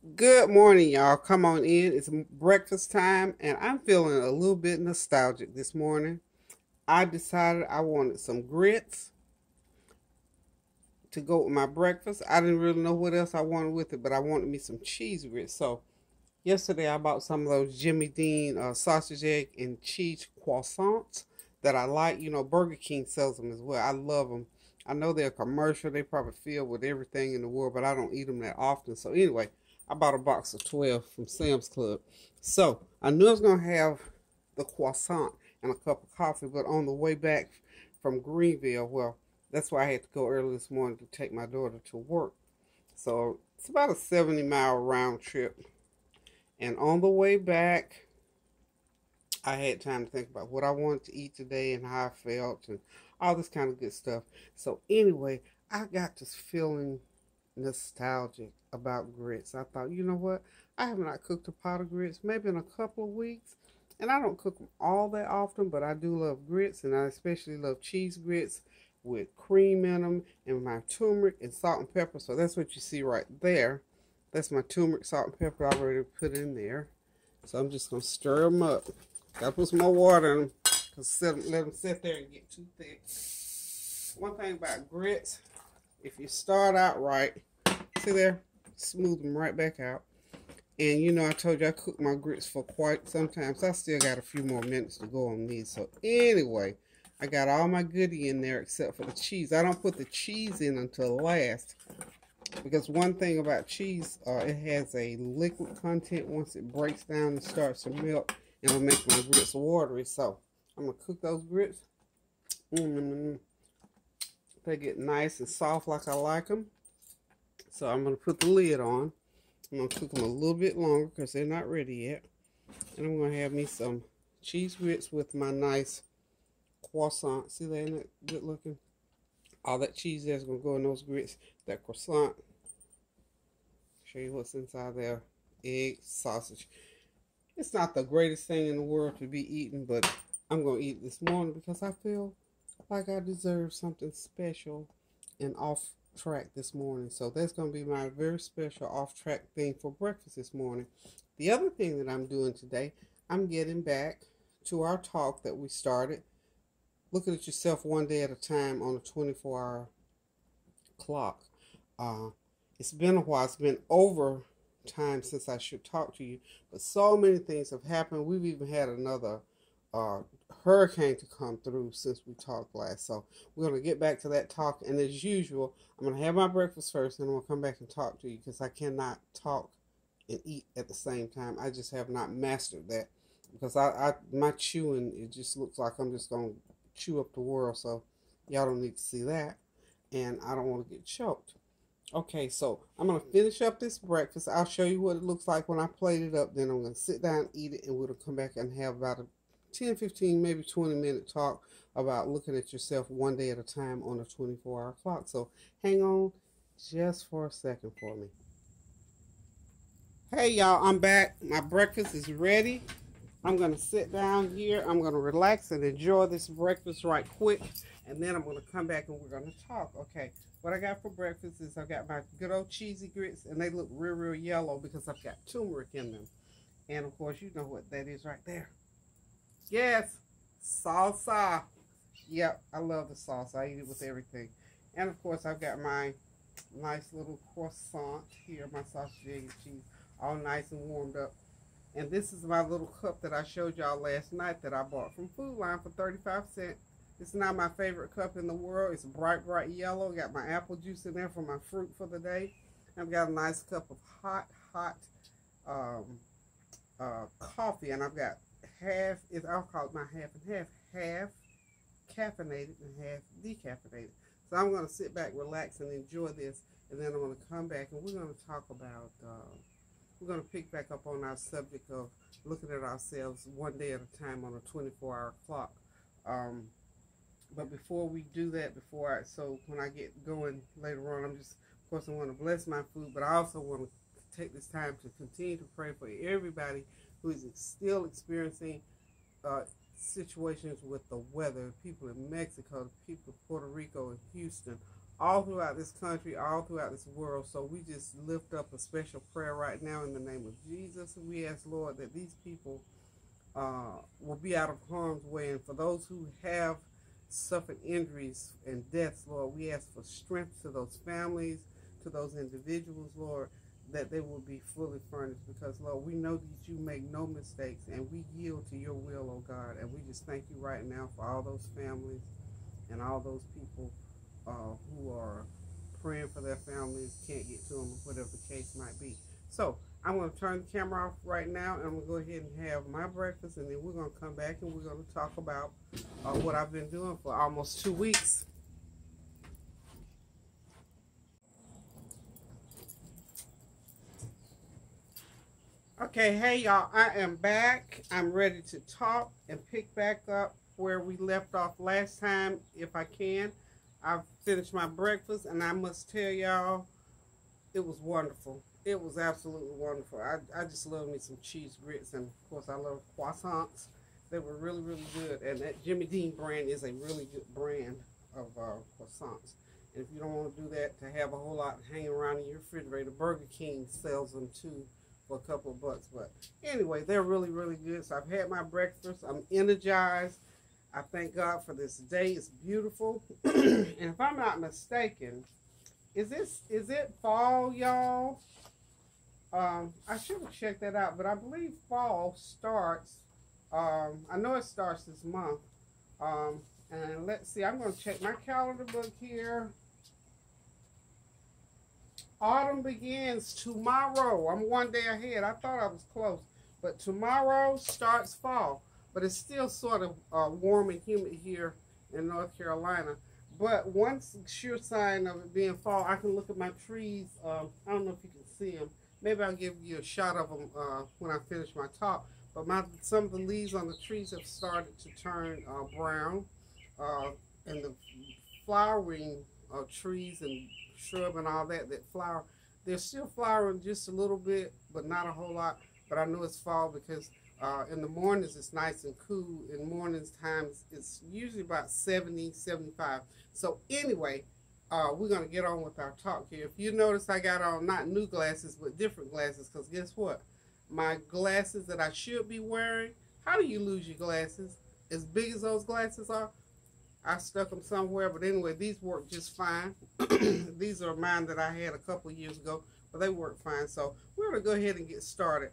Good morning, y'all. Come on in. It's breakfast time, and I'm feeling a little bit nostalgic this morning. I decided I wanted some grits to go with my breakfast. I didn't really know what else I wanted with it, but I wanted me some cheese grits. So, yesterday I bought some of those Jimmy Dean sausage, egg, and cheese croissants that I like. You know, Burger King sells them as well. I love them. I know they're commercial. They probably filled with everything in the world, but I don't eat them that often. So, anyway, I bought a box of 12 from Sam's Club. So, I knew I was going to have the croissant and a cup of coffee, but on the way back from Greenville, well, that's why I had to go early this morning to take my daughter to work. So, it's about a 70-mile round trip, and on the way back, I had time to think about what I wanted to eat today and how I felt and all this kind of good stuff. So, anyway, I got this feeling nostalgic about grits. I thought, you know what? I have not cooked a pot of grits maybe in a couple of weeks. And I don't cook them all that often, but I do love grits, and I especially love cheese grits with cream in them and my turmeric and salt and pepper. So that's what you see right there. That's my turmeric, salt, and pepper I already put in there. So I'm just going to stir them up. Gotta put some more water in them because let them sit there and get too thick. One thing about grits, if you start out right, see there, smooth them right back out. And you know, I told you I cooked my grits for quite some time, so I still got a few more minutes to go on these. So anyway, I got all my goodie in there except for the cheese. I don't put the cheese in until last because one thing about cheese, it has a liquid content. Once it breaks down and starts to melt, it'll make my grits watery. So I'm gonna cook those grits. They get nice and soft like I like them. So I'm gonna put the lid on. I'm going to cook them a little bit longer because they're not ready yet. And I'm going to have me some cheese grits with my nice croissant. See that? Isn't that good looking? All that cheese there's going to go in those grits. That croissant. Show you what's inside there. Egg, sausage. It's not the greatest thing in the world to be eating, but I'm going to eat it this morning because I feel like I deserve something special and off track this morning. So that's going to be my very special off track thing for breakfast this morning. The other thing that I'm doing today, I'm getting back to our talk that we started, looking at yourself one day at a time on a 24-hour clock. Uh, it's been a while. It's been over time since I should talk to you, but so many things have happened. We've even had another uh, hurricane to come through since we talked last. So we're going to get back to that talk. And as usual, I'm going to have my breakfast first and I'm going to come back and talk to you because I cannot talk and eat at the same time. I just have not mastered that because my chewing, it just looks like I'm just going to chew up the world. So y'all don't need to see that. And I don't want to get choked. Okay, so I'm going to finish up this breakfast. I'll show you what it looks like when I plate it up. Then I'm going to sit down, eat it, and we'll come back and have about a 10, 15, maybe 20-minute talk about looking at yourself one day at a time on a 24-hour clock. So hang on just for a second for me. Hey, y'all, I'm back. My breakfast is ready. I'm going to sit down here. I'm going to relax and enjoy this breakfast right quick. And then I'm going to come back and we're going to talk. Okay, what I got for breakfast is I got my good old cheesy grits. And they look real, real yellow because I've got turmeric in them. And, of course, you know what that is right there. Yes, salsa. Yep, I love the sauce. I eat it with everything. And, of course, I've got my nice little croissant here, my sausage, egg, and cheese, all nice and warmed up. And this is my little cup that I showed y'all last night that I bought from Food Line for 35 cents. It's not my favorite cup in the world. It's bright, bright yellow. Got my apple juice in there for my fruit for the day. I've got a nice cup of hot, hot um, coffee. And I've got half, I'll call it my half and half. Half caffeinated and half decaffeinated. So I'm going to sit back, relax, and enjoy this. And then I'm going to come back and we're going to talk about... we're going to pick back up on our subject of looking at ourselves one day at a time on a 24-hour clock. But before we do that, so when I get going later on, of course, I want to bless my food, but I also want to take this time to continue to pray for everybody who is still experiencing situations with the weather, people in Mexico, the people of Puerto Rico and Houston, all throughout this country, all throughout this world. So we just lift up a special prayer right now in the name of Jesus. We ask, Lord, that these people will be out of harm's way. And for those who have suffered injuries and deaths, Lord, we ask for strength to those families, to those individuals, Lord, that they will be fully furnished. Because, Lord, we know that you make no mistakes, and we yield to your will, oh God. And we just thank you right now for all those families and all those people who are praying for their families, can't get to them, whatever the case might be. So I'm going to turn the camera off right now, and I'm going to go ahead and have my breakfast, and then we're going to come back and we're going to talk about what I've been doing for almost 2 weeks. Okay, hey y'all, I am back. I'm ready to talk and pick back up where we left off last time, if I can. I've finished my breakfast, and I must tell y'all, it was wonderful. It was absolutely wonderful. I just love me some cheese grits, and of course I love croissants. They were really, really good, and that Jimmy Dean brand is a really good brand of croissants. And if you don't want to do that, to have a whole lot hanging around in your refrigerator, Burger King sells them too for a couple of bucks. But anyway, they're really, really good. So I've had my breakfast. I'm energized. I thank God for this day. It's beautiful. And if I'm not mistaken, is it fall, y'all? I should have checked that out, but I believe fall starts. I know it starts this month. And let's see, I'm going to check my calendar book here. Autumn begins tomorrow. I'm one day ahead. I thought I was close, but tomorrow starts fall. But it's still sort of warm and humid here in North Carolina. But one sure sign of it being fall, I can look at my trees. I don't know if you can see them. Maybe I'll give you a shot of them when I finish my talk. But some of the leaves on the trees have started to turn brown. And the flowering trees and shrub and all that flower, they're still flowering just a little bit, but not a whole lot. But I know it's fall because in the mornings it's nice and cool. In mornings times it's usually about 70, 75. So anyway, we're going to get on with our talk here. If you notice, I got on not new glasses, but different glasses, because guess what? My glasses that I should be wearing, how do you lose your glasses? As big as those glasses are, I stuck them somewhere. But anyway, these work just fine. These are mine that I had a couple of years ago, but they work fine. So we're going to go ahead and get started.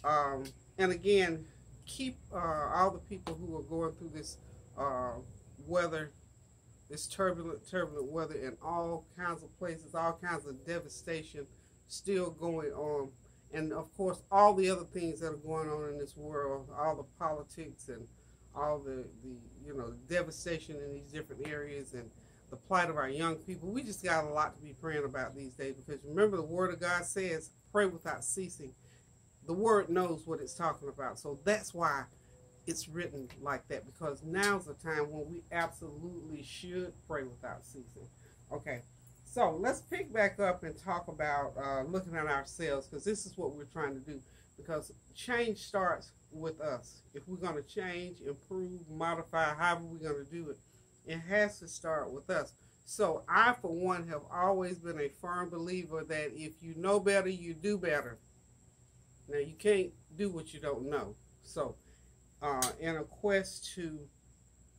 And again, keep all the people who are going through this weather, this turbulent weather in all kinds of places, all kinds of devastation still going on. And of course, all the other things that are going on in this world, all the politics and all the devastation in these different areas and the plight of our young people. We just got a lot to be praying about these days, because remember, the Word of God says, pray without ceasing. The Word knows what it's talking about. So that's why it's written like that, because now's the time when we absolutely should pray without ceasing. Okay, so let's pick back up and talk about looking at ourselves, because this is what we're trying to do. Because change starts with us. If we're going to change, improve, modify, however we're going to do it, it has to start with us. So I, for one, have always been a firm believer that if you know better, you do better. Now, you can't do what you don't know. So in a quest to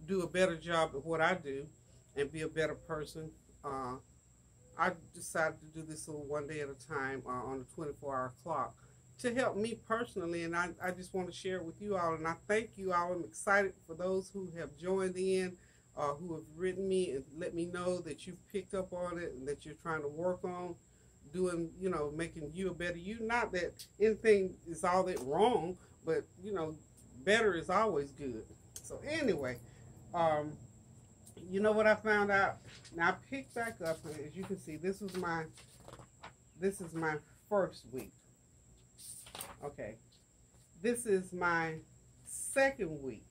do a better job at what I do and be a better person, I decided to do this little one day at a time on the 24-hour clock to help me personally. And I just want to share it with you all. And I thank you all. I'm excited for those who have joined in, who have written me and let me know that you've picked up on it and that you're trying to work on doing, making you a better you. Not that anything is all that wrong, but, better is always good. So anyway, you know what I found out? Now I picked back up, and as you can see, this is my first week. Okay, this is my second week.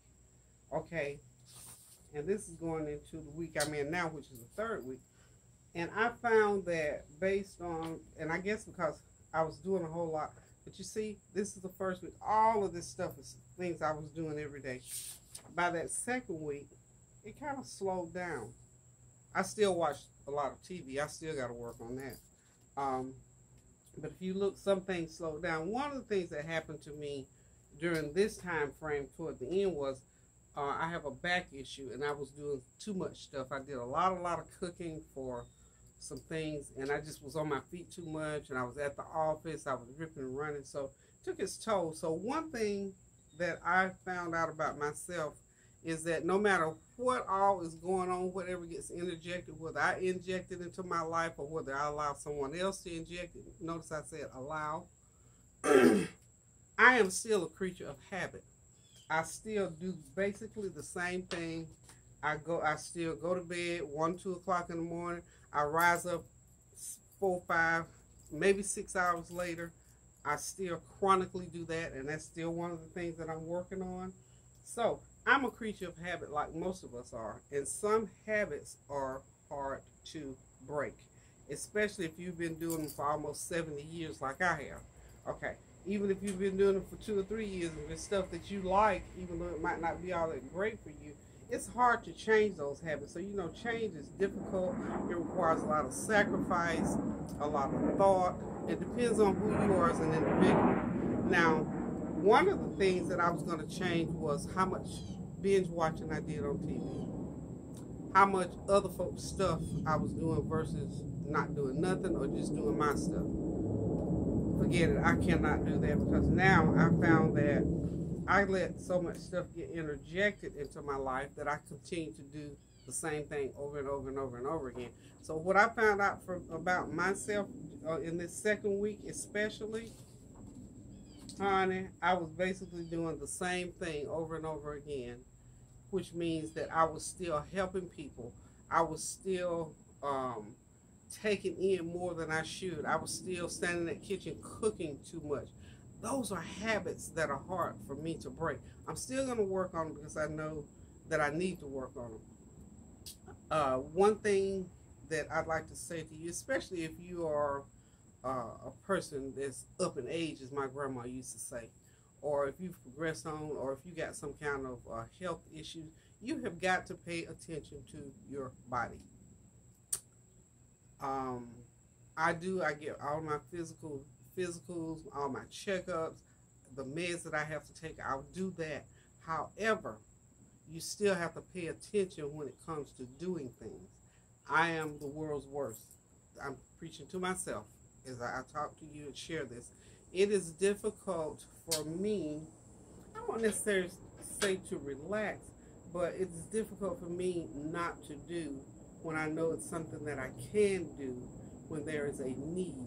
Okay, and this is going into the week I'm in now, which is the third week. And I found that based on, and I guess because I was doing a whole lot, but you see, this is the first week. All of this stuff is things I was doing every day. By that second week, it kind of slowed down. I still watch a lot of TV. I still got to work on that. Um, but if you look, some things slowed down. One of the things that happened to me during this time frame toward the end was I have a back issue, and I was doing too much stuff. I did a lot of cooking for some things, and I just was on my feet too much, and I was at the office. I was ripping and running, so it took its toll. So one thing that I found out about myself is that no matter what all is going on, whatever gets interjected, whether I inject it into my life or whether I allow someone else to inject it, notice I said allow, I am still a creature of habit. I still do basically the same thing. I still go to bed 1, 2 o'clock in the morning. I rise up 4, 5, maybe 6 hours later. I still chronically do that, and that's still one of the things that I'm working on. So I'm a creature of habit like most of us are, and some habits are hard to break, especially if you've been doing them for almost 70 years like I have. Okay, even if you've been doing it for 2 or 3 years and it's stuff that you like, even though it might not be all that great for you, it's hard to change those habits. So, change is difficult. It requires a lot of sacrifice, a lot of thought. It depends on who you are as an individual. Now, one of the things that I was going to change was how much binge watching I did on TV. How much other folks' stuff I was doing versus not doing nothing or just doing my stuff. Forget it. I cannot do that because now I found that I let so much stuff get interjected into my life that I continue to do the same thing over and over and over and over again. So what I found out about myself in this second week especially, honey, I was basically doing the same thing over and over again, which means that I was still helping people. I was still taking in more than I should. I was still standing in that kitchen cooking too much. Those are habits that are hard for me to break. I'm still going to work on them because I know that I need to work on them. One thing that I'd like to say to you, especially if you are a person that's up in age, as my grandma used to say, or if you've progressed on, or if you got some kind of health issues, you have got to pay attention to your body. I get all my physicals, all my checkups, the meds that I have to take. I'll do that. However, you still have to pay attention when it comes to doing things. I am the world's worst. I'm preaching to myself as I talk to you and share this. It is difficult for me, I won't necessarily say to relax, but it's difficult for me not to do when I know it's something that I can do when there is a need.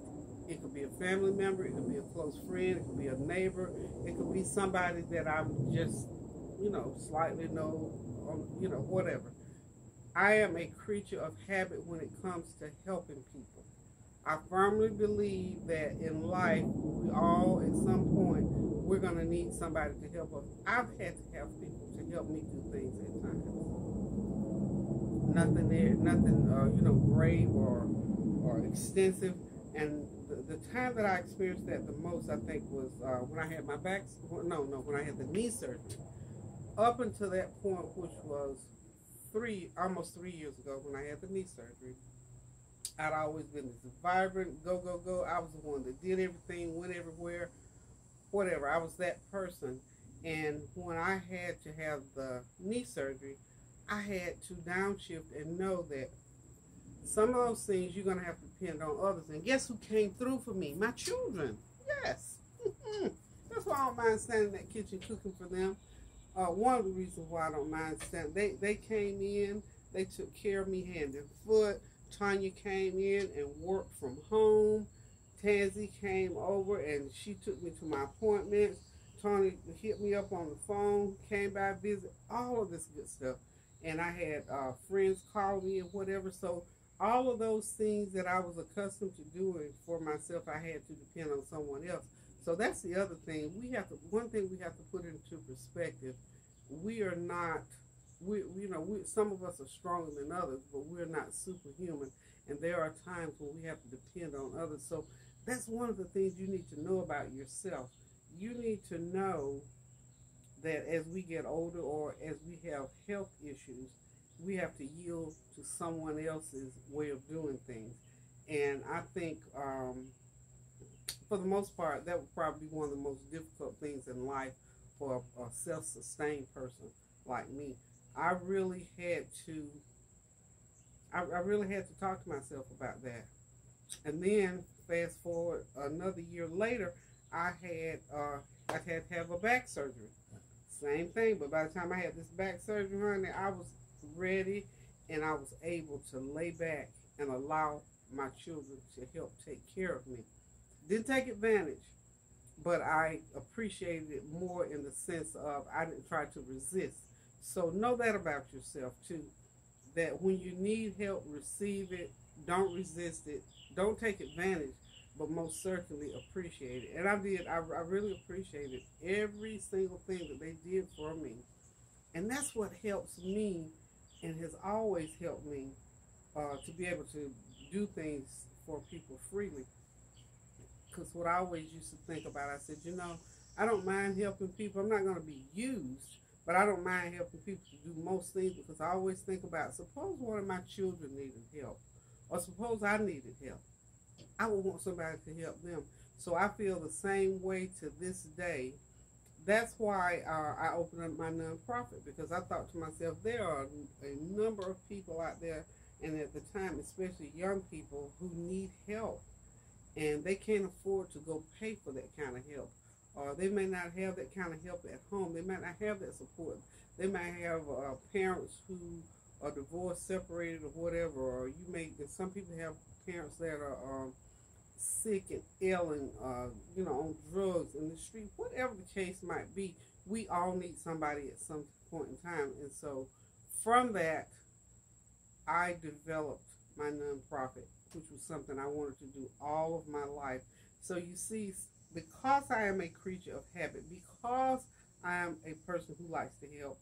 It could be a family member, it could be a close friend, it could be a neighbor, it could be somebody that I'm just, slightly know, whatever. I am a creature of habit when it comes to helping people. I firmly believe that in life, we all, at some point, we're going to need somebody to help us. I've had to have people to help me do things at times. Nothing grave or extensive. And the time that I experienced that the most, I think, was when I had my when I had the knee surgery. Up until that point, which was almost 3 years ago when I had the knee surgery, I'd always been this vibrant, go, go, go. I was the one that did everything, went everywhere, whatever. I was that person. And when I had to have the knee surgery, I had to downshift and know that some of those things you're going to have to depend on others. And guess who came through for me? My children. Yes. That's why I don't mind standing in that kitchen cooking for them. One of the reasons why I don't mind standing, they came in, they took care of me hand and foot. Tanya came in and worked from home. Tansy came over and she took me to my appointments. Tony hit me up on the phone, came by, visit, all of this good stuff. And I had friends call me and whatever. So all of those things that I was accustomed to doing for myself, I had to depend on someone else. So that's the other thing. One thing we have to put into perspective. We are not, some of us are stronger than others, but we're not superhuman. And there are times when we have to depend on others. So that's one of the things you need to know about yourself. You need to know that as we get older or as we have health issues, we have to yield to someone else's way of doing things. And I think, for the most part, that would probably be one of the most difficult things in life for a self-sustained person like me. I really had to, I really had to talk to myself about that. And then fast forward another year later, I had to have a back surgery. Same thing, but by the time I had this back surgery, honey, I was ready and I was able to lay back and allow my children to help take care of me. Didn't take advantage, but I appreciated it more in the sense of I didn't try to resist. So know that about yourself too, that when you need help, receive it, don't resist it, don't take advantage, but most certainly appreciate it. And I did, I really appreciated every single thing that they did for me. And that's what helps me and has always helped me to be able to do things for people freely. Because what I always used to think about, I said, I don't mind helping people. I'm not going to be used, but I don't mind helping people to do most things because I always think about, suppose one of my children needed help, or suppose I needed help. I would want somebody to help them. So I feel the same way to this day. That's why I opened up my nonprofit, because I thought to myself, there are a number of people out there, and at the time, especially young people, who need help. And they can't afford to go pay for that kind of help. Or they may not have that kind of help at home. They might not have that support. They might have parents who are divorced, separated, or whatever. Or some people have parents that are sick and ill and, on drugs in the street. Whatever the case might be, we all need somebody at some point in time. And so from that, I developed my nonprofit, which was something I wanted to do all of my life. So you see, because I am a creature of habit, because I am a person who likes to help,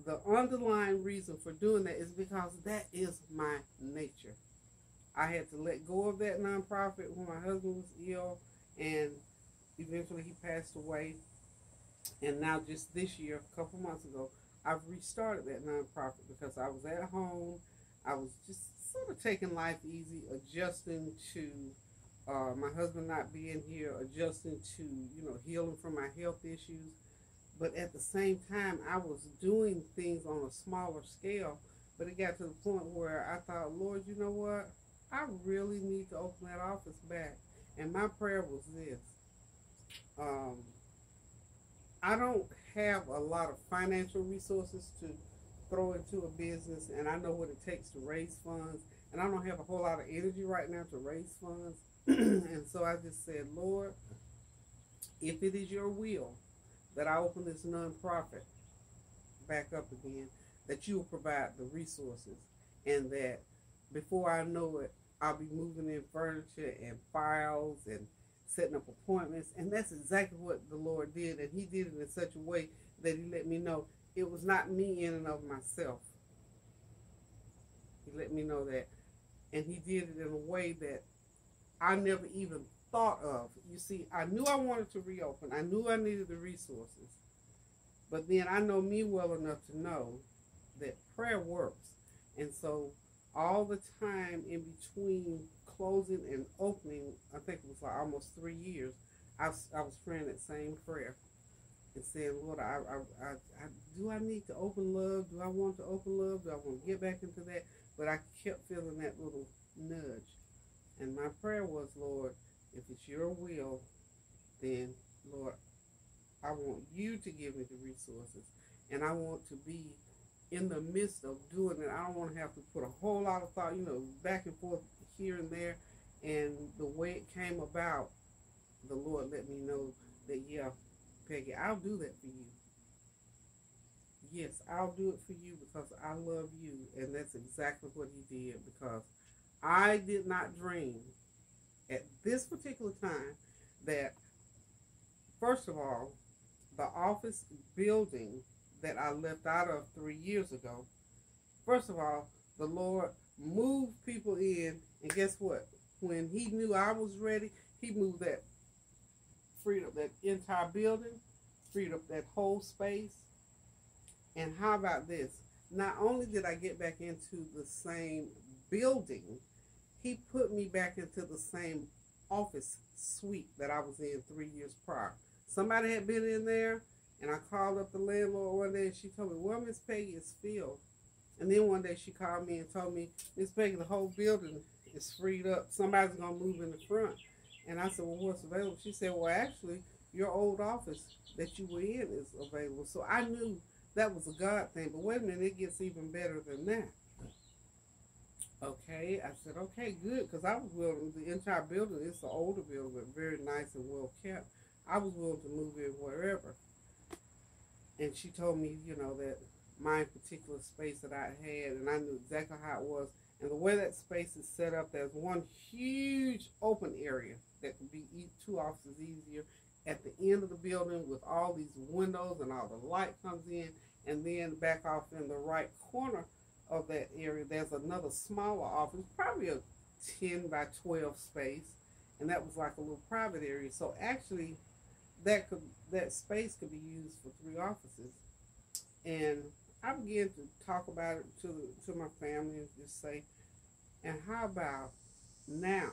the underlying reason for doing that is because that is my nature. I had to let go of that nonprofit when my husband was ill, and eventually he passed away. And now just this year, a couple months ago, I've restarted that nonprofit because I was at home. I was just sort of taking life easy, adjusting to my husband not being here, adjusting to, healing from my health issues. But at the same time, I was doing things on a smaller scale. But it got to the point where I thought, Lord, you know what? I really need to open that office back. And my prayer was this. I don't have a lot of financial resources to throw into a business, and I know what it takes to raise funds, and I don't have a whole lot of energy right now to raise funds. And so I just said, Lord, if it is your will that I open this nonprofit back up again, that you will provide the resources, and that before I know it, I'll be moving in furniture and files and setting up appointments. And that's exactly what the Lord did. And he did it in such a way that he let me know it was not me in and of myself. He let me know that. And he did it in a way that I never even thought of. You see, I knew I wanted to reopen. I knew I needed the resources. But then I know me well enough to know that prayer works. And so all the time in between closing and opening, I think it was like almost 3 years, I was praying that same prayer and saying, Lord, do I need to open Love? Do I want to open Love? Do I want to get back into that? But I kept feeling that little nudge. And my prayer was, Lord, if it's your will, then, Lord, I want you to give me the resources. And I want to be in the midst of doing it. I don't want to have to put a whole lot of thought, back and forth here and there. And the way it came about, the Lord let me know that, yeah, Peggy, I'll do that for you. Yes, I'll do it for you because I love you. And that's exactly what he did, because I did not dream at this particular time that, first of all, the office building that I left out of 3 years ago, first of all, the Lord moved people in, and guess what? When he knew I was ready, he moved that, freed up that entire building, freed up that whole space. And how about this? not only did I get back into the same building, he put me back into the same office suite that I was in 3 years prior. Somebody had been in there, and I called up the landlord one day, and she told me, well, Miss Peggy, is filled. And then one day she called me and told me, Miss Peggy, the whole building is freed up. Somebody's going to move in the front. And I said, well, what's available? She said, well, actually, your old office that you were in is available. So I knew that was a God thing. But wait a minute, it gets even better than that. Okay, I said, okay, good, because I was willing, the entire building, it's an older building, but very nice and well kept. I was willing to move in wherever. And she told me, that my particular space that I had, and I knew exactly how it was. And the way that space is set up, there's one huge open area that could be two offices easier at the end of the building with all these windows and all the light comes in. And then back off in the right corner of that area, there's another smaller office, probably a 10 by 12 space. And that was like a little private area. So actually, that space could be used for 3 offices. And I began to talk about it to my family and just say, and how about now?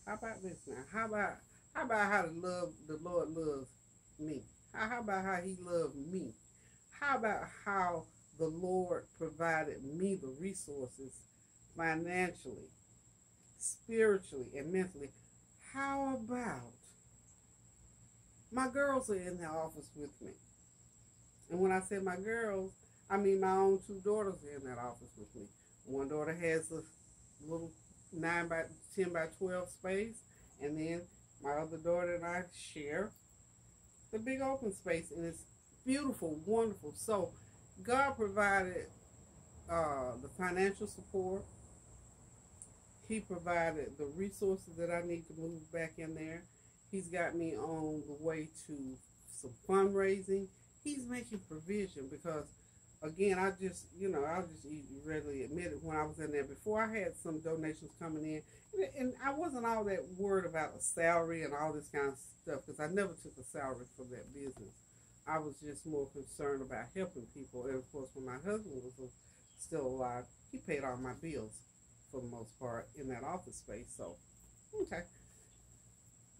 How about this now? How about how the Lord loves me? How about how he loved me? How about how the Lord provided me the resources financially, spiritually, and mentally? How about my girls are in the office with me? And when I say my girls, I mean my own 2 daughters are in that office with me. One daughter has a little 9 by 10 by 12 space, and then my other daughter and I share the big open space, and it's beautiful, wonderful. So God provided the financial support. He provided the resources that I need to move back in there. He's got me on the way to some fundraising. He's making provision because, again, I'll just readily admit it. When I was in there before, I had some donations coming in, and I wasn't all that worried about a salary and all this kind of stuff because I never took a salary for that business. I was just more concerned about helping people. And of course, when my husband was still alive, he paid all my bills for the most part in that office space. So, okay,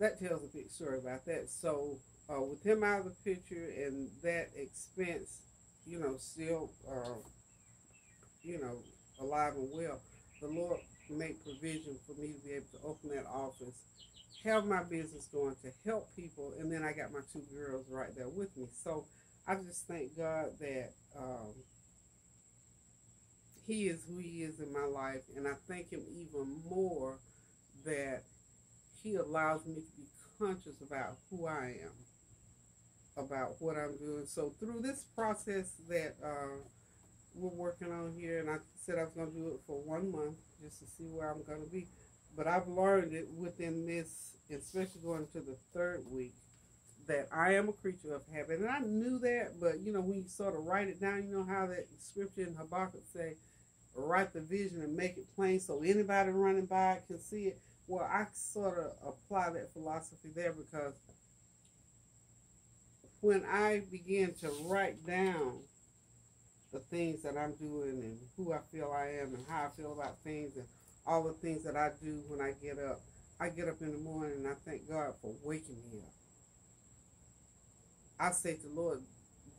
that tells a big story about that. So, with him out of the picture and that expense, still, alive and well, the Lord made provision for me to be able to open that office, have my business going to help people, and then I got my 2 girls right there with me. So I just thank God that he is who he is in my life, and I thank him even more that he allows me to be conscious about who I am, about what I'm doing. So through this process that we're working on here, and I said I was going to do it for 1 month just to see where I'm going to be. But I've learned it within this, especially going to the 3rd week, that I am a creature of habit. And I knew that, but when you sort of write it down, how that scripture in Habakkuk say, write the vision and make it plain so anybody running by it can see it. Well, I sort of apply that philosophy there because when I begin to write down the things that I'm doing and who I feel I am and how I feel about things and all the things that I do when I get up in the morning and I thank God for waking me up. I say to the Lord,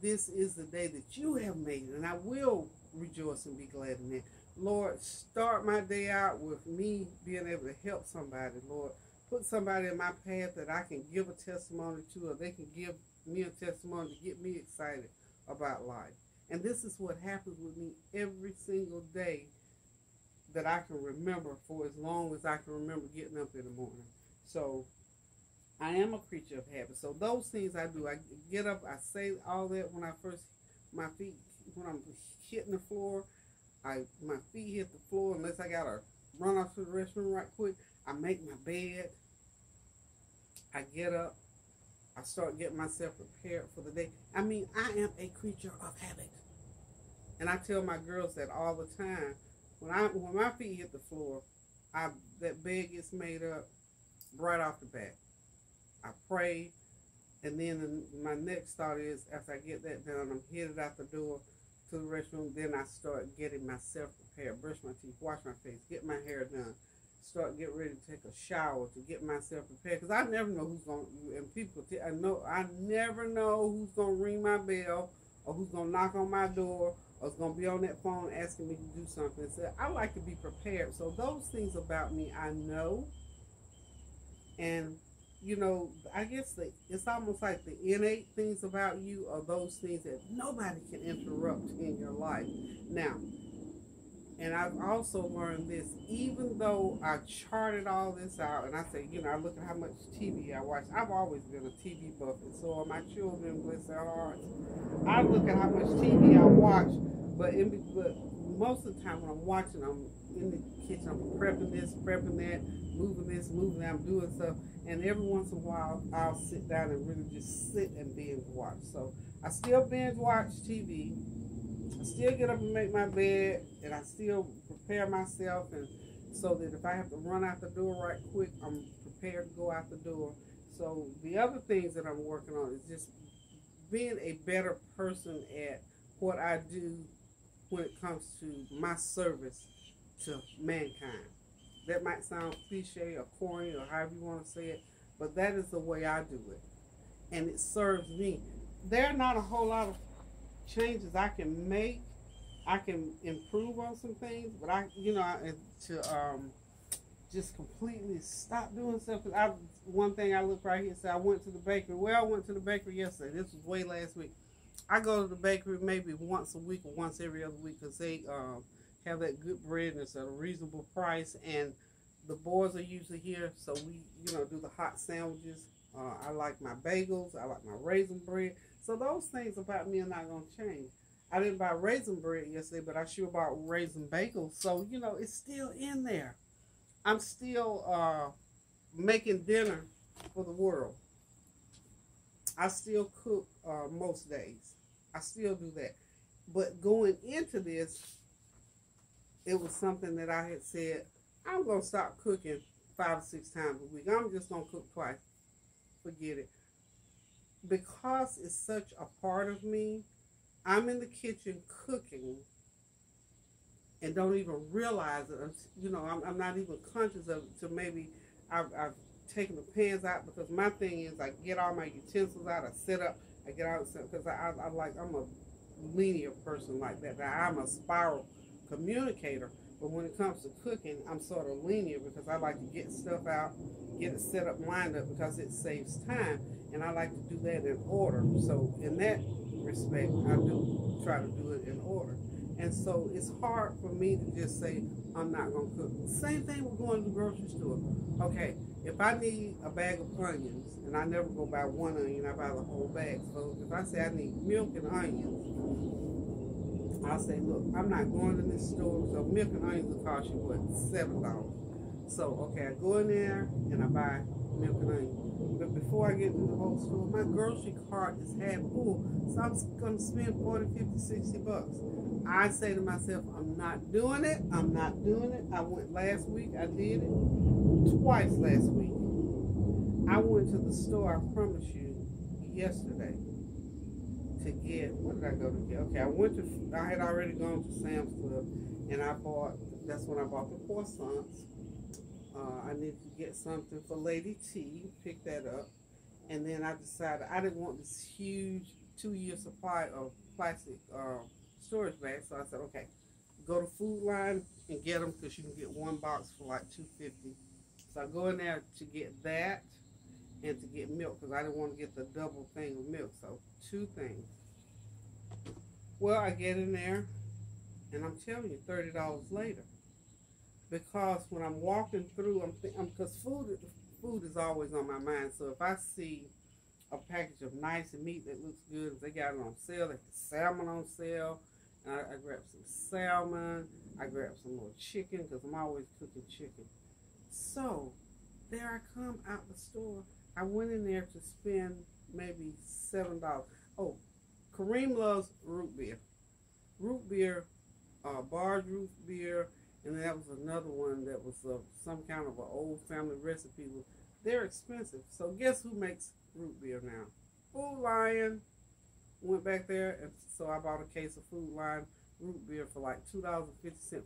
this is the day that you have made, and I will rejoice and be glad in it. Lord, start my day out with me being able to help somebody. Lord, put somebody in my path that I can give a testimony to, or they can give me a testimony to get me excited about life. And this is what happens with me every single day that I can remember, for as long as I can remember getting up in the morning. So I am a creature of habit. So those things I do, I get up, I say all that when when I'm hitting the floor, my feet hit the floor, unless I gotta run off to the restroom right quick. I make my bed, I get up, I start getting myself prepared for the day. I mean, I am a creature of habit. And I tell my girls that all the time. When my feet hit the floor, that bed gets made up right off the bat. I pray, and then my next thought is, after I get that done, I'm headed out the door to the restroom. Then I start getting myself prepared, brush my teeth, wash my face, get my hair done, start get ready to take a shower to get myself prepared. Because I never know who's going to, and people, I never know who's going to ring my bell or who's going to knock on my door or is going to be on that phone asking me to do something. So I like to be prepared. So those things about me, I know. And, you know, I guess it's almost like the innate things about you are those things that nobody can interrupt in your life. Now, and I've also learned this, even though I charted all this out, and I say, you know, I look at how much TV I watch. I've always been a TV buff, and so are my children, bless their hearts. I look at how much TV I watch, but most of the time when I'm watching, I'm in the kitchen, I'm prepping this, prepping that, moving this, moving that, I'm doing stuff. And every once in a while, I'll sit down and really just sit and binge watch. So I still binge watch TV. I still get up and make my bed, and I still prepare myself, and so that if I have to run out the door right quick, I'm prepared to go out the door. So the other things that I'm working on is just being a better person at what I do when it comes to my service to mankind. That might sound cliche or corny or however you want to say it, but that is the way I do it, and it serves me. There are not a whole lot of changes I can make. I can improve on some things, but just completely stop doing stuff. One thing I look right here, say I went to the bakery. Well, I went to the bakery yesterday. This was way last week. I go to the bakery maybe once a week or once every other week because they have that good bread and it's at a reasonable price, and the boys are usually here, so we do the hot sandwiches. I like my bagels. I like my raisin bread. So those things about me are not going to change. I didn't buy raisin bread yesterday, but I sure bought raisin bagels. So, it's still in there. I'm still making dinner for the world. I still cook most days. I still do that. But going into this, it was something that I had said, I'm going to stop cooking 5 or 6 times a week. I'm just going to cook twice. Forget it. Because it's such a part of me, I'm in the kitchen cooking and don't even realize it. I'm not even conscious of it. So maybe I've taken the pans out, because my thing is I get all my utensils out, I set up, I get out, because I'm a linear person like that. I'm a spiral communicator. But when it comes to cooking, I'm sort of linear because I like to get stuff out, get it set up, lined up, because it saves time. And I like to do that in order. So in that respect, I do try to do it in order. And so it's hard for me to just say, I'm not going to cook. Same thing with going to the grocery store. Okay, if I need a bag of onions, and I never go buy one onion, I buy the whole bag. So if I say I need milk and onions, I'll say, look, I'm not going to this store, so milk and onions will cost you, what, $7. So, okay, I go in there and I buy milk and onions. But before I get to the whole store, my grocery cart is half full, so I'm going to spend 40, 50, 60 bucks. I say to myself, I'm not doing it. I'm not doing it. I went last week. I did it twice last week. I went to the store, I promise you, yesterday to get, what did I go to get? Okay, I had already gone to Sam's Club, and that's when I bought the croissants. I needed to get something for Lady T, pick that up, and then I decided I didn't want this huge 2-year supply of plastic storage bags, so I said, okay, go to Food Line and get them, because you can get one box for like $2.50. So I go in there to get that and to get milk, because I didn't want to get the double thing of milk. So 2 things. Well, I get in there, and I'm telling you, $30 later. Because when I'm walking through, because food is always on my mind. So if I see a package of nice meat that looks good, if they got it on sale, they got salmon on sale, and I grab some salmon, I grab some more chicken, because I'm always cooking chicken. So there I come out the store. I went in there to spend maybe $7. Oh, Kareem loves root beer. Root beer, barge root beer, and then that was another one that was some kind of an old family recipe. They're expensive. So guess who makes root beer now? Food Lion. Went back there, and so I bought a case of Food Line root beer for like $2.50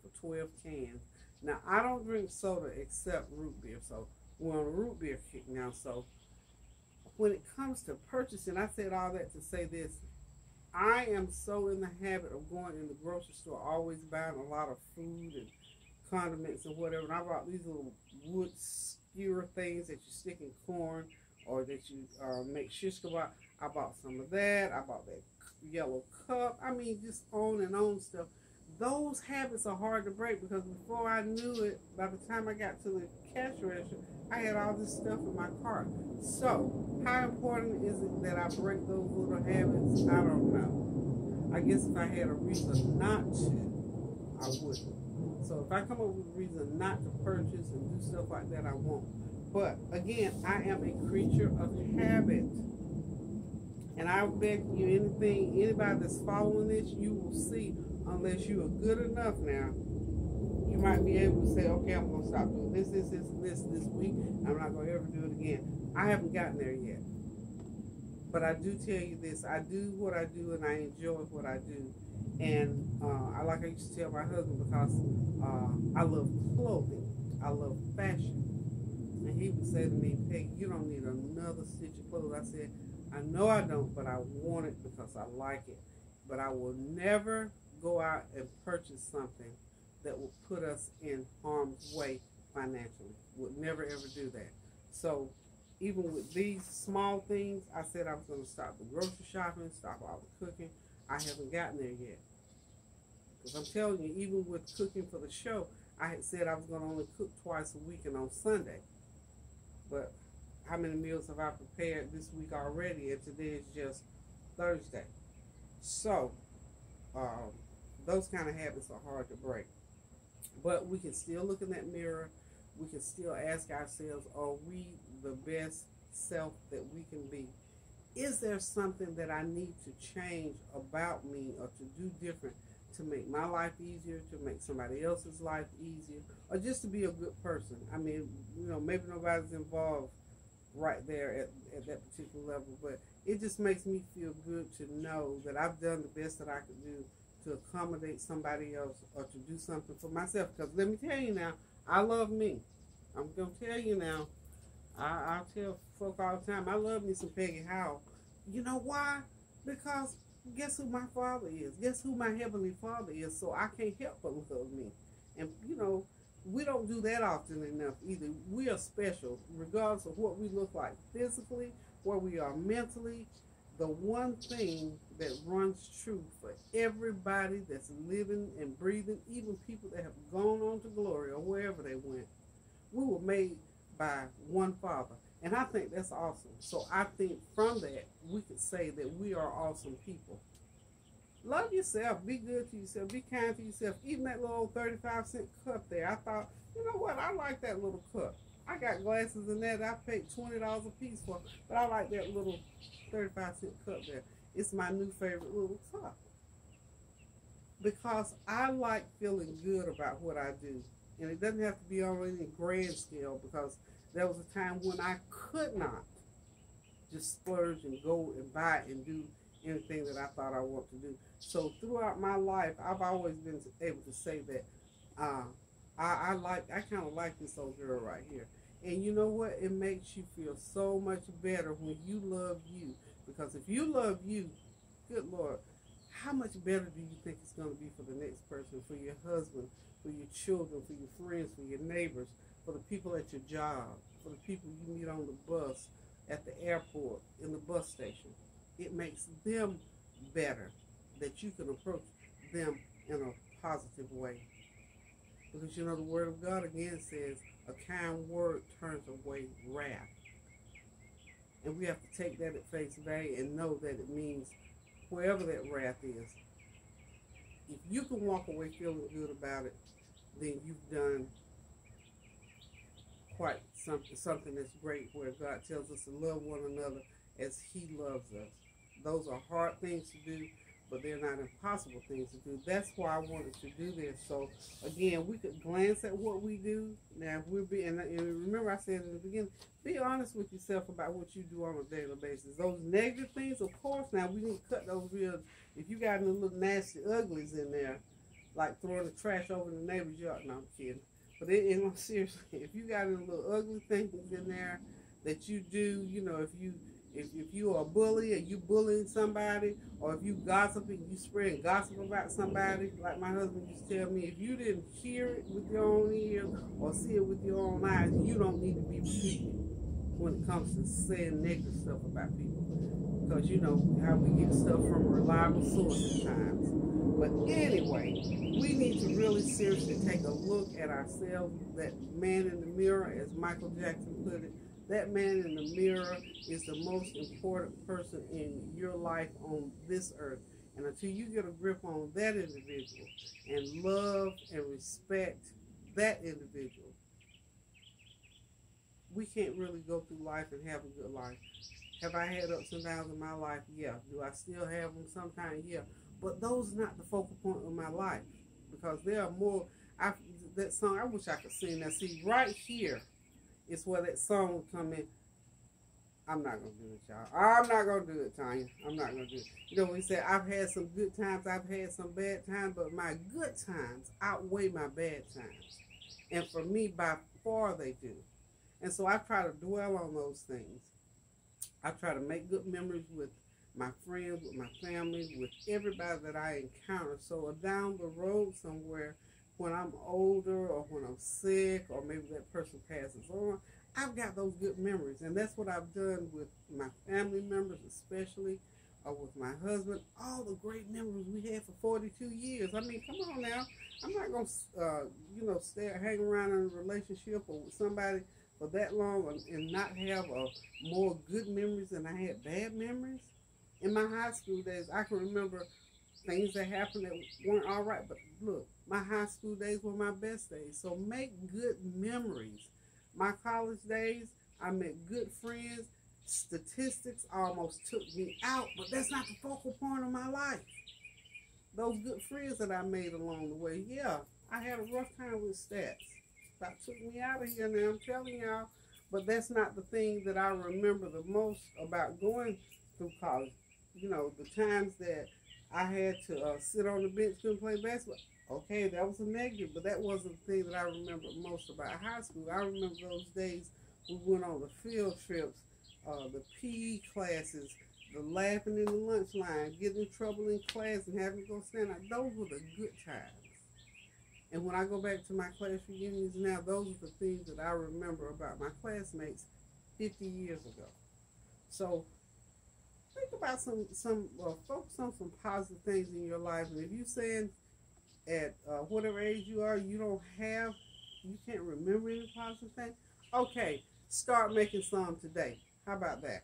for 12 cans. Now I don't drink soda except root beer, so we're on a root beer kick now. So when it comes to purchasing, I said all that to say this: I am so in the habit of going in the grocery store, always buying a lot of food and condiments and whatever. And I bought these little wood skewer things that you stick in corn or that you make shish kebab. I bought some of that. I bought that yellow cup. I mean, just on stuff. Those habits are hard to break because before I knew it, by the time I got to the cash register, I had all this stuff in my cart. So, how important is it that I break those little habits? I don't know. I guess if I had a reason not to, I wouldn't. So if I come up with a reason not to purchase and do stuff like that, I won't. But again, I am a creature of habit. And I bet you anybody that's following this, you will see, unless you are good enough now, you might be able to say, okay, I'm going to stop doing this week. I'm not going to ever do it again. I haven't gotten there yet. But I do tell you this, I do what I do and I enjoy what I do. And I used to tell my husband, because I love clothing. I love fashion. And he would say to me, Peggy, you don't need another stitch of clothes. I said, I know I don't, but I want it because I like it. But I will never go out and purchase something that will put us in harm's way financially. Would never ever do that. So even with these small things, I said I was going to stop the grocery shopping, stop all the cooking. I haven't gotten there yet. Because I'm telling you, even with cooking for the show, I had said I was going to only cook twice a week and on Sunday. But how many meals have I prepared this week already? And today is just Thursday. So, those kind of habits are hard to break. But we can still look in that mirror. We can still ask ourselves, are we the best self that we can be? Is there something that I need to change about me or to do different to make my life easier, to make somebody else's life easier, or just to be a good person? I mean, maybe nobody's involved right there at that particular level, but it just makes me feel good to know that I've done the best that I could do to accommodate somebody else or to do something for myself. Because let me tell you now, I love me. I'm going to tell you now, I'll tell folk all the time, I love me some Peggy Howell. You know why? Because guess who my father is? Guess who my heavenly father is? So I can't help but love me. And, we don't do that often enough either. We are special, regardless of what we look like physically, where we are mentally. The one thing that runs true for everybody that's living and breathing, even people that have gone on to glory or wherever they went, we were made by one Father. And I think that's awesome. So I think from that, we could say that we are awesome people. Love yourself. Be good to yourself. Be kind to yourself. Even that little 35-cent cup there, I thought, you know what? I like that little cup. I got glasses in that I paid $20 a piece for, but I like that little 35-cent cup there. It's my new favorite little cup. Because I like feeling good about what I do. And it doesn't have to be on any grand scale, because there was a time when I could not just splurge and go and buy and do anything that I thought I want to do. So throughout my life, I've always been able to say that I kind of like this old girl right here. And you know what? It makes you feel so much better when you love you. Because if you love you, good Lord, how much better do you think it's going to be for the next person, for your husband, for your children, for your friends, for your neighbors, for the people at your job, for the people you meet on the bus, at the airport, in the bus station? It makes them better that you can approach them in a positive way. Because the Word of God again says, a kind word turns away wrath. And we have to take that at face value and know that it means wherever that wrath is, if you can walk away feeling good about it, then you've done quite something that's great, where God tells us to love one another as He loves us. Those are hard things to do, but they're not impossible things to do. That's why I wanted to do this. So again, we could glance at what we do. Now, if we're being, and remember I said in the beginning, be honest with yourself about what you do on a daily basis. Those negative things, of course, now we need to cut those real, if you got any little nasty uglies in there, like throwing the trash over the neighbor's yard, no, I'm kidding. But seriously, if you got any little ugly things in there that you do, you know, if you are a bully or you bullying somebody, or if you gossiping, you spreading gossip about somebody, like my husband used to tell me, if you didn't hear it with your own ears or see it with your own eyes, you don't need to be repeating when it comes to saying negative stuff about people. Because you know how we get stuff from a reliable source at times. But anyway, we need to really seriously take a look at ourselves. That man in the mirror, as Michael Jackson put it, that man in the mirror is the most important person in your life on this earth. And until you get a grip on that individual and love and respect that individual, we can't really go through life and have a good life. Have I had ups and downs in my life? Yeah. Do I still have them sometimes? Yeah. But those are not the focal point of my life, because there are more. That song, I wish I could sing that. See, right here is where that song would come in. I'm not going to do it, y'all. I'm not going to do it, Tanya. I'm not going to do it. You know, we said I've had some good times, I've had some bad times, but my good times outweigh my bad times. And for me, by far, they do. And so I try to dwell on those things. I try to make good memories with my friends, with my family, with everybody that I encounter. So down the road somewhere, when I'm older or when I'm sick or maybe that person passes on, I've got those good memories. And that's what I've done with my family members, especially, or with my husband. All the great memories we had for 42 years. I mean, come on now. I'm not going to, hang around in a relationship or with somebody for that long and not have more good memories than I had bad memories. In my high school days, I can remember things that happened that weren't all right. But look, my high school days were my best days. So make good memories. My college days, I met good friends. Statistics almost took me out, but that's not the focal point of my life. Those good friends that I made along the way, yeah, I had a rough time with stats. That took me out of here now, I'm telling y'all. But that's not the thing that I remember the most about going through college. You know, the times that I had to sit on the bench, couldn't play basketball. Okay, that was a negative, but that wasn't the thing that I remember most about high school. I remember those days we went on the field trips, the PE classes, the laughing in the lunch line, getting in trouble in class and having to go stand out. Those were the good times. And when I go back to my class reunions now, those are the things that I remember about my classmates 50 years ago. So think about focus on some positive things in your life. And if you're saying at whatever age you are, you can't remember any positive thing, okay, start making some today. How about that?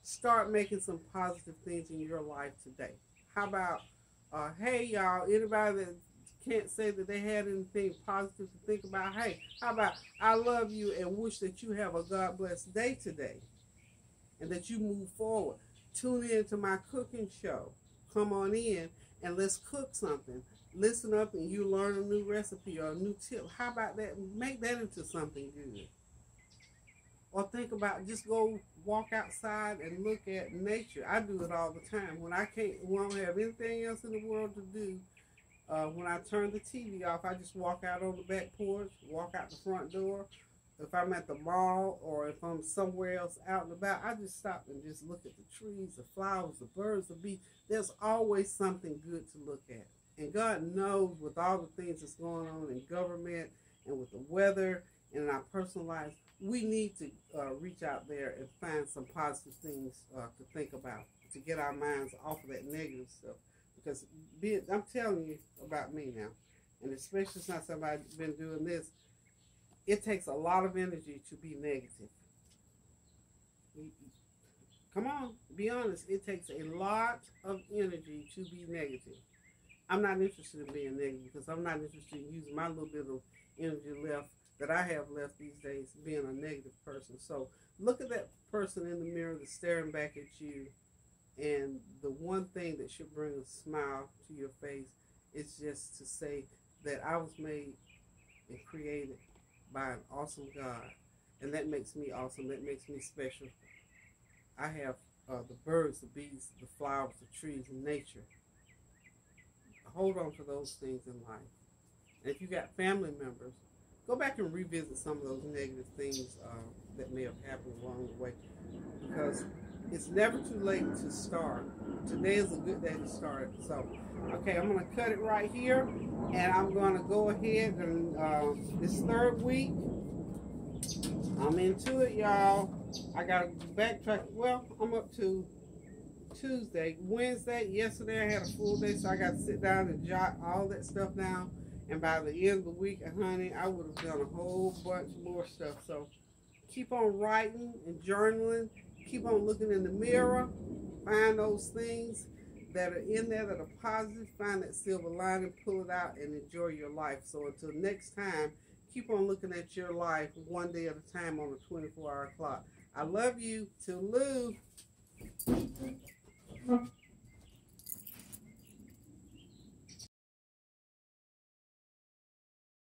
Start making some positive things in your life today. How about, hey y'all, anybody that can't say that they had anything positive to think about, hey, how about I love you and wish that you have a God blessed day today and that you move forward. Tune in to my cooking show. Come on in and let's cook something. Listen up and you learn a new recipe or a new tip. How about that? Make that into something good. Or think about, just go walk outside and look at nature. I do it all the time. When I don't have anything else in the world to do, when I turn the TV off, I just walk out on the back porch, walk out the front door. If I'm at the mall or if I'm somewhere else out and about, I just stop and just look at the trees, the flowers, the birds, the bees. There's always something good to look at. And God knows, with all the things that's going on in government and with the weather and in our personal lives, we need to reach out there and find some positive things to think about, to get our minds off of that negative stuff. Because I'm telling you about me now, and especially since I've been doing this, it takes a lot of energy to be negative. Come on, be honest. It takes a lot of energy to be negative. I'm not interested in being negative because I'm not interested in using my little bit of energy left that I have left these days being a negative person. So look at that person in the mirror that's staring back at you And the one thing that should bring a smile to your face is just to say that I was made and created by an awesome God. And that makes me awesome. That makes me special. I have the birds, the bees, the flowers, the trees, and nature. Hold on to those things in life. And if you got family members, go back and revisit some of those negative things that may have happened along the way, because it's never too late to start. Today is a good day to start. So, okay, I'm going to cut it right here, and I'm going to go ahead and this third week, I'm into it, y'all. I got to backtrack. Well, I'm up to Tuesday. Wednesday, yesterday I had a full day, so I got to sit down and jot all that stuff down. And by the end of the week, honey, I would have done a whole bunch more stuff. So keep on writing and journaling. Keep on looking in the mirror. Find those things that are in there that are positive. Find that silver lining, pull it out, and enjoy your life. So until next time, keep on looking at your life one day at a time on a 24-hour clock. I love you. Toodaloo.